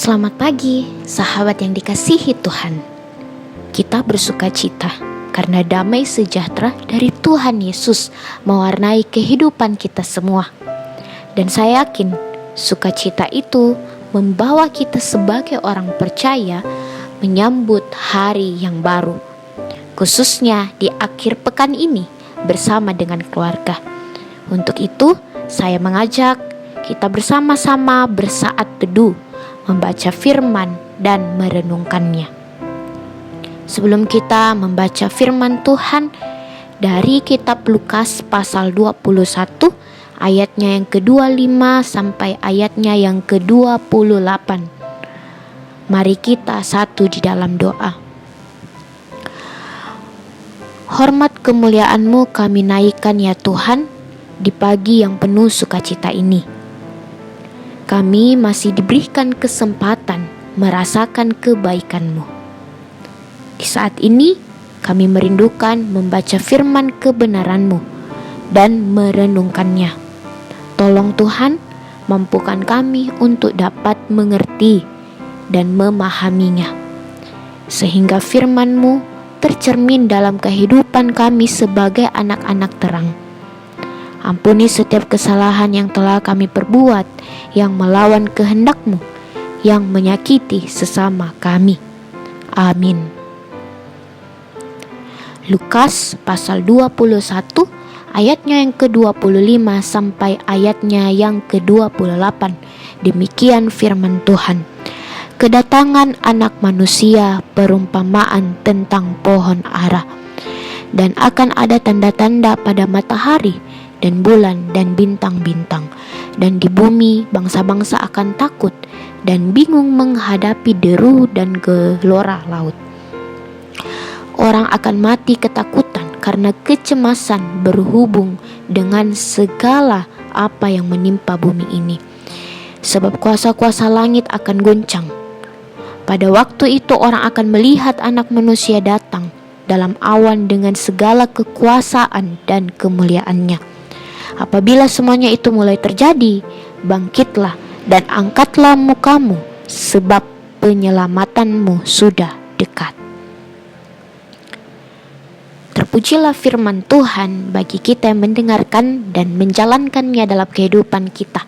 Selamat pagi, sahabat yang dikasihi Tuhan. Kita bersuka cita karena damai sejahtera dari Tuhan Yesus mewarnai kehidupan kita semua. Dan saya yakin sukacita itu membawa kita sebagai orang percaya menyambut hari yang baru, khususnya di akhir pekan ini bersama dengan keluarga. Untuk itu, saya mengajak kita bersama-sama bersaat teduh, membaca firman dan merenungkannya. Sebelum kita membaca firman Tuhan dari kitab Lukas pasal 21 ayatnya yang ke-25 sampai ayatnya yang ke-28. Mari kita satu di dalam doa. Hormat kemuliaan-Mu kami naikkan ya Tuhan di pagi yang penuh sukacita ini. Kami masih diberikan kesempatan merasakan kebaikan-Mu. Di saat ini, kami merindukan membaca firman kebenaran-Mu dan merenungkannya. Tolong Tuhan, mampukan kami untuk dapat mengerti dan memahaminya, sehingga firman-Mu tercermin dalam kehidupan kami sebagai anak-anak terang. Ampuni setiap kesalahan yang telah kami perbuat, yang melawan kehendak-Mu, yang menyakiti sesama kami. Amin. Lukas pasal 21 ayatnya yang ke-25 sampai ayatnya yang ke-28. Demikian firman Tuhan. Kedatangan anak manusia perumpamaan tentang pohon ara. Dan akan ada tanda-tanda pada matahari dan bulan dan bintang-bintang, dan di bumi bangsa-bangsa akan takut dan bingung menghadapi deru dan gelora laut. Orang akan mati ketakutan karena kecemasan berhubung dengan segala apa yang menimpa bumi ini, sebab kuasa-kuasa langit akan goncang. Pada waktu itu orang akan melihat Anak Manusia datang dalam awan dengan segala kekuasaan dan kemuliaannya. Apabila semuanya itu mulai terjadi, bangkitlah dan angkatlah mukamu, sebab penyelamatanmu sudah dekat. Terpujilah firman Tuhan bagi kita yang mendengarkan dan menjalankannya dalam kehidupan kita.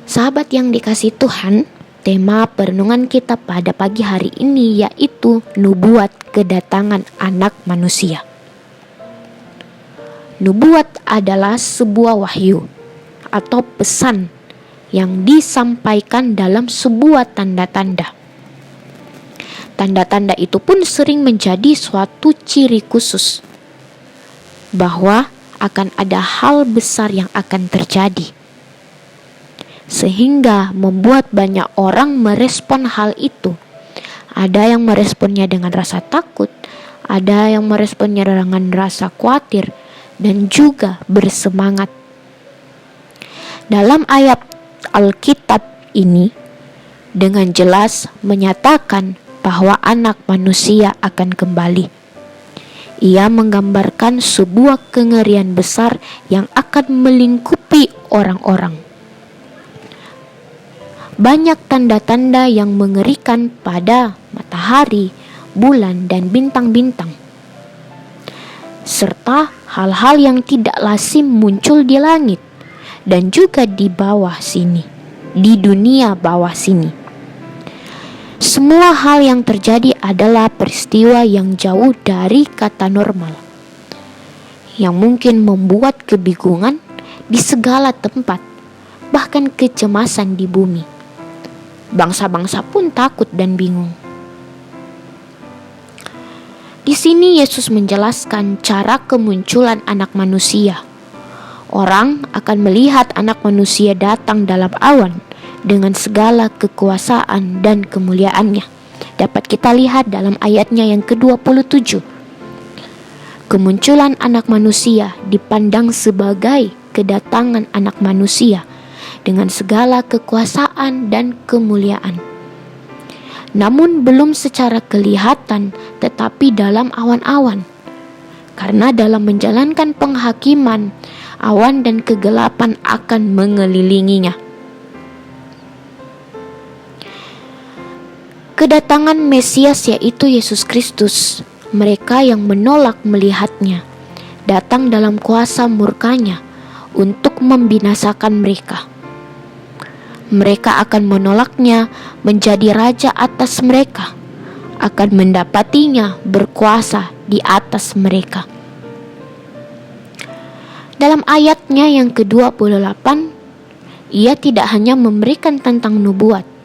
Sahabat yang dikasihi Tuhan, tema perenungan kita pada pagi hari ini yaitu nubuat kedatangan Anak Manusia. Nubuat adalah sebuah wahyu atau pesan yang disampaikan dalam sebuah tanda-tanda. Tanda-tanda itu pun sering menjadi suatu ciri khusus bahwa akan ada hal besar yang akan terjadi, sehingga membuat banyak orang merespon hal itu. Ada yang meresponnya dengan rasa takut, ada yang meresponnya dengan rasa khawatir, dan juga bersemangat. Dalam ayat Alkitab ini dengan jelas menyatakan bahwa Anak Manusia akan kembali. Ia menggambarkan sebuah kengerian besar yang akan melingkupi orang-orang. Banyak tanda-tanda yang mengerikan pada matahari, bulan, dan bintang-bintang, serta hal-hal yang tidak lazim muncul di langit dan juga di bawah sini, di dunia bawah sini. Semua hal yang terjadi adalah peristiwa yang jauh dari kata normal, yang mungkin membuat kebingungan di segala tempat, bahkan kecemasan di bumi. Bangsa-bangsa pun takut dan bingung. Di sini Yesus menjelaskan cara kemunculan Anak Manusia. Orang akan melihat Anak Manusia datang dalam awan dengan segala kekuasaan dan kemuliaannya. Dapat kita lihat dalam ayatnya yang ke-27. Kemunculan Anak Manusia dipandang sebagai kedatangan Anak Manusia dengan segala kekuasaan dan kemuliaan. Namun belum secara kelihatan, tetapi dalam awan-awan. Karena dalam menjalankan penghakiman, awan dan kegelapan akan mengelilinginya. kedatangan Mesias yaitu Yesus Kristus, mereka yang menolak melihatnya datang dalam kuasa murkanya untuk membinasakan mereka. Mereka akan menolaknya menjadi raja atas mereka, akan mendapatinya berkuasa di atas mereka. Dalam ayatnya yang ke-28, ia tidak hanya memberikan tentang nubuat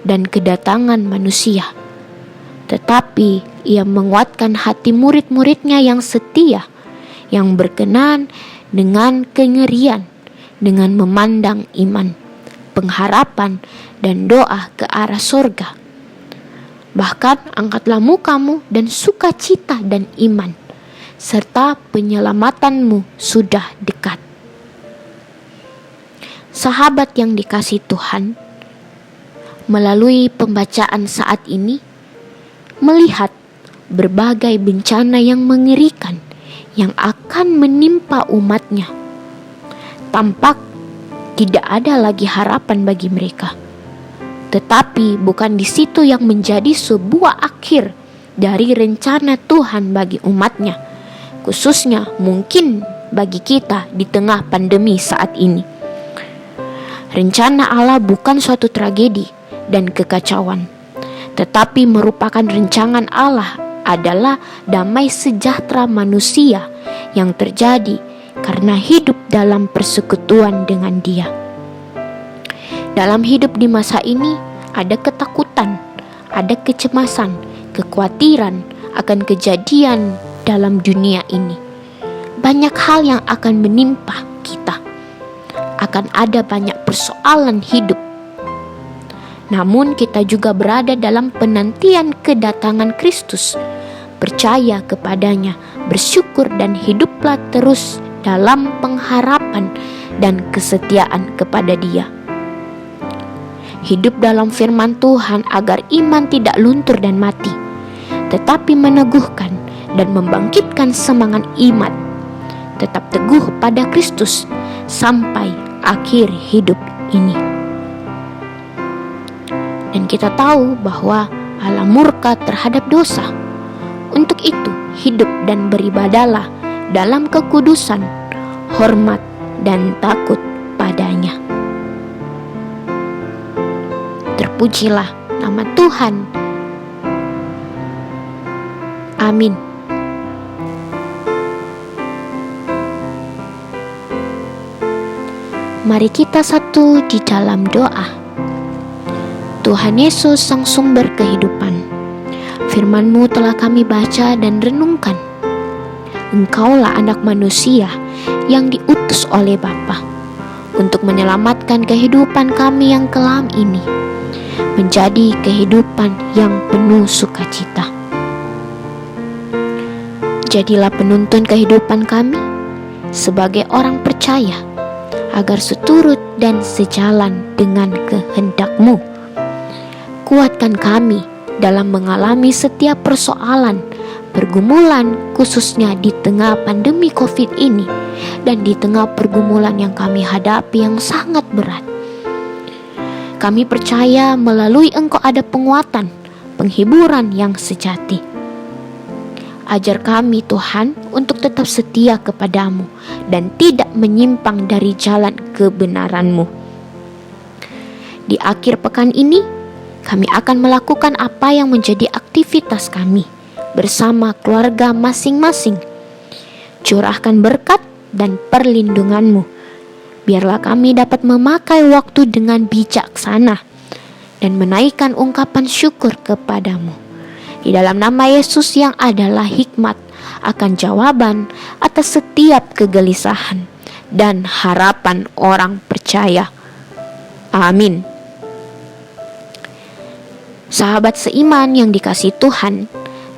dan kedatangan manusia, tetapi ia menguatkan hati murid-muridnya yang setia, yang berkenan dengan kengerian, dengan memandang iman, pengharapan, dan doa ke arah sorga. Bahkan angkatlah mukamu dan sukacita dan iman, serta penyelamatanmu sudah dekat. Sahabat yang dikasihi Tuhan, melalui pembacaan saat ini, melihat berbagai bencana yang mengerikan yang akan menimpa umatnya. Tampak tidak ada lagi harapan bagi mereka. Tetapi bukan di situ yang menjadi sebuah akhir dari rencana Tuhan bagi umatnya, khususnya mungkin bagi kita di tengah pandemi saat ini. Rencana Allah bukan suatu tragedi dan kekacauan, tetapi merupakan rencangan Allah adalah damai sejahtera manusia yang terjadi karena hidup dalam persekutuan dengan Dia. Dalam hidup di masa ini ada ketakutan, ada kecemasan, kekhawatiran akan kejadian dalam dunia ini. Banyak hal yang akan menimpa kita. Akan ada banyak persoalan hidup. Namun kita juga berada dalam penantian kedatangan Kristus. Percaya kepadanya, bersyukur dan hiduplah terus dalam pengharapan dan kesetiaan kepada Dia. Hidup dalam firman Tuhan agar iman tidak luntur dan mati, tetapi meneguhkan dan membangkitkan semangat iman. Tetap teguh pada Kristus sampai akhir hidup ini. Dan kita tahu bahwa Allah murka terhadap dosa. Untuk itu, hidup dan beribadalah dalam kekudusan, hormat, dan takut padanya. Terpujilah nama Tuhan. Amin. Mari kita satu di dalam doa. Tuhan Yesus, Sang Sumber kehidupan, firman-Mu telah kami baca dan renungkan. Engkaulah anak manusia yang diutus oleh Bapa untuk menyelamatkan kehidupan kami yang kelam ini menjadi kehidupan yang penuh sukacita. Jadilah penuntun kehidupan kami sebagai orang percaya, agar seturut dan sejalan dengan kehendak-Mu. Kuatkan kami dalam mengalami setiap persoalan, pergumulan, khususnya di tengah pandemi COVID ini dan di tengah pergumulan yang kami hadapi yang sangat berat. Kami percaya melalui Engkau ada penguatan, penghiburan yang sejati. Ajar kami Tuhan untuk tetap setia kepadamu dan tidak menyimpang dari jalan kebenaran-Mu. Di akhir pekan ini, kami akan melakukan apa yang menjadi aktivitas kami bersama keluarga masing-masing. Curahkan berkat dan perlindungan-Mu. Biarlah kami dapat memakai waktu dengan bijaksana dan menaikkan ungkapan syukur kepadamu. Di dalam nama Yesus yang adalah hikmat akan jawaban atas setiap kegelisahan dan harapan orang percaya. Amin. Sahabat seiman yang dikasihi Tuhan,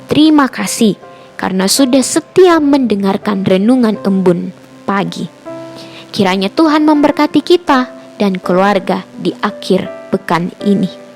terima kasih karena sudah setia mendengarkan renungan embun pagi. Kiranya Tuhan memberkati kita dan keluarga di akhir pekan ini.